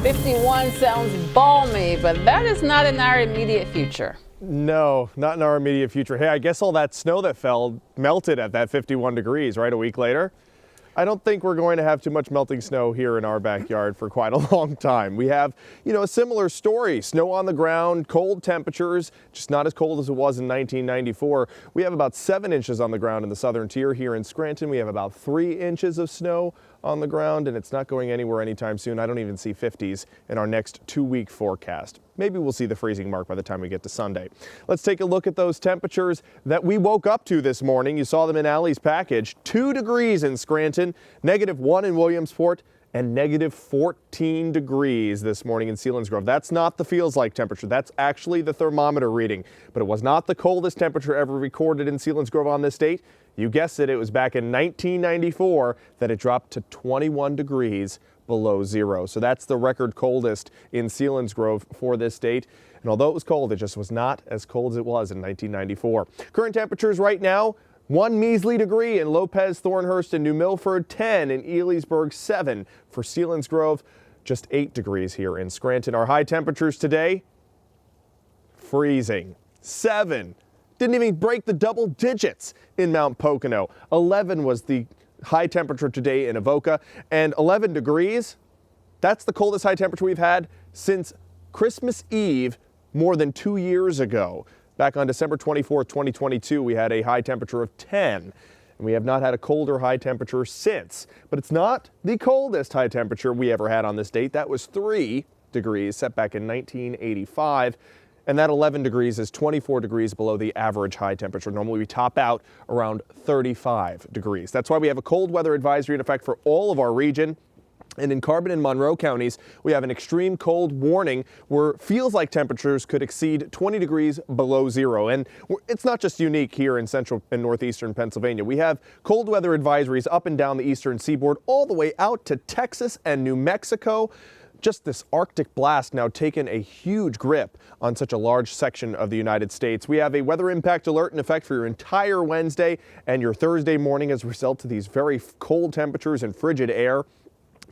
51 sounds balmy, but that is not in our immediate future. No, not in our immediate future. Hey, I guess all that snow that fell melted at that 51 degrees, right, a week later? I don't think we're going to have too much melting snow here in our backyard for quite a long time. We have, a similar story. Snow on the ground, cold temperatures, just not as cold as it was in 1994. We have about 7 inches on the ground in the southern tier here in Scranton. We have about 3 inches of snow on the ground, and it's not going anywhere anytime soon. I don't even see 50s in our next 2-week forecast. Maybe we'll see the freezing mark by the time we get to Sunday. Let's take a look at those temperatures that we woke up to this morning. You saw them in Allie's package. 2 degrees in Scranton, -1 in Williamsport, and -14 degrees this morning in Selinsgrove. That's not the feels like temperature. That's actually the thermometer reading. But it was not the coldest temperature ever recorded in Selinsgrove on this date. You guessed it, it was back in 1994 that it dropped to 21 degrees below zero. So that's the record coldest in Selinsgrove for this date. And although it was cold, it just was not as cold as it was in 1994. Current temperatures right now, 1 measly degree in Lopez, Thornhurst, and New Milford, 10 in Elysburg, 7 for Selinsgrove, just 8 degrees here in Scranton. Our high temperatures today, freezing, 7. Didn't even break the double digits in Mount Pocono. 11 was the high temperature today in Avoca, and 11 degrees, that's the coldest high temperature we've had since Christmas Eve more than 2 years ago. Back on December 24th, 2022, we had a high temperature of 10, and we have not had a colder high temperature since. But it's not the coldest high temperature we ever had on this date. That was 3 degrees set back in 1985. And that 11 degrees is 24 degrees below the average high temperature. Normally we top out around 35 degrees. That's why we have a cold weather advisory in effect for all of our region. And in Carbon and Monroe counties, we have an extreme cold warning where feels like temperatures could exceed 20 degrees below zero. And it's not just unique here in central and northeastern Pennsylvania. We have cold weather advisories up and down the eastern seaboard, all the way out to Texas and New Mexico. Just this Arctic blast now taken a huge grip on such a large section of the United States. We have a weather impact alert in effect for your entire Wednesday and your Thursday morning as a result of these very cold temperatures and frigid air.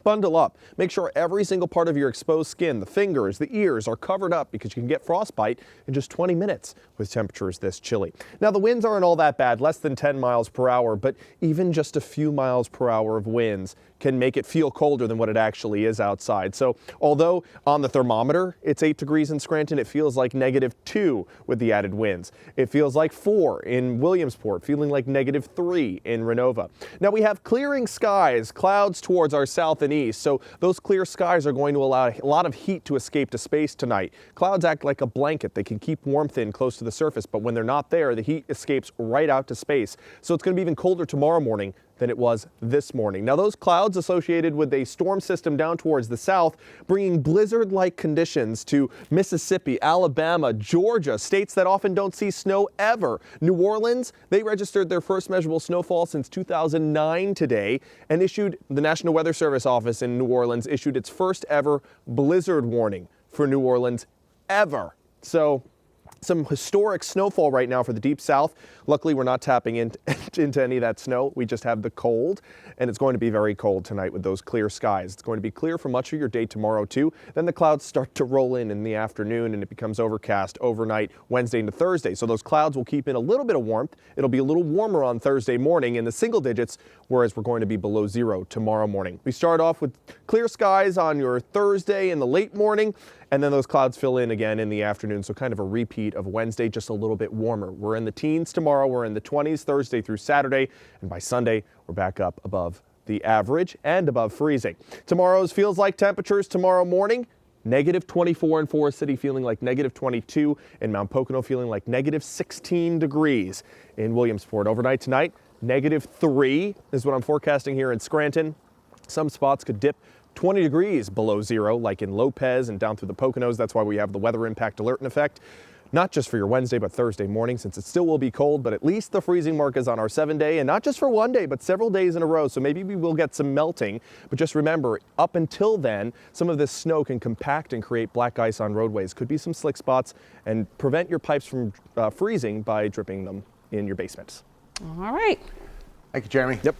Bundle up. Make sure every single part of your exposed skin, the fingers, the ears, are covered up because you can get frostbite in just 20 minutes with temperatures this chilly. Now, the winds aren't all that bad, less than 10 miles per hour, but even just a few miles per hour of winds can make it feel colder than what it actually is outside. So although on the thermometer it's 8 degrees in Scranton, it feels like -2 with the added winds. It feels like 4 in Williamsport, feeling like -3 in Renova. Now we have clearing skies, clouds towards our south and east, so those clear skies are going to allow a lot of heat to escape to space tonight. Clouds act like a blanket. They can keep warmth in close to the surface, but when they're not there, the heat escapes right out to space. So it's going to be even colder tomorrow morning than it was this morning. Now those clouds associated with a storm system down towards the south, bringing blizzard-like conditions to Mississippi, Alabama, Georgia, states that often don't see snow ever. New Orleans, they registered their first measurable snowfall since 2009 today and the National Weather Service office in New Orleans issued its first ever blizzard warning for New Orleans ever. So some historic snowfall right now for the deep south. Luckily, we're not tapping into any of that snow. We just have the cold, and it's going to be very cold tonight with those clear skies. It's going to be clear for much of your day tomorrow, too. Then the clouds start to roll in the afternoon, and it becomes overcast overnight Wednesday into Thursday. So those clouds will keep in a little bit of warmth. It'll be a little warmer on Thursday morning in the single digits, whereas we're going to be below zero tomorrow morning. We start off with clear skies on your Thursday in the late morning, and then those clouds fill in again in the afternoon, so kind of a repeat of Wednesday, just a little bit warmer. We're in the teens tomorrow, we're in the 20s Thursday through Saturday, and by Sunday, we're back up above the average and above freezing. Tomorrow's feels like temperatures tomorrow morning, -24 in Forest City, feeling like -22, in Mount Pocono, feeling like -16 degrees in Williamsport. Overnight tonight, -3 is what I'm forecasting here in Scranton. Some spots could dip 20 degrees below zero, like in Lopez and down through the Poconos. That's why we have the weather impact alert in effect. Not just for your Wednesday, but Thursday morning, since it still will be cold, but at least the freezing mark is on our 7-day, and not just for one day, but several days in a row. So maybe we will get some melting, but just remember, up until then, some of this snow can compact and create black ice on roadways. Could be some slick spots, and prevent your pipes from freezing by dripping them in your basements. All right. Thank you, Jeremy. Yep.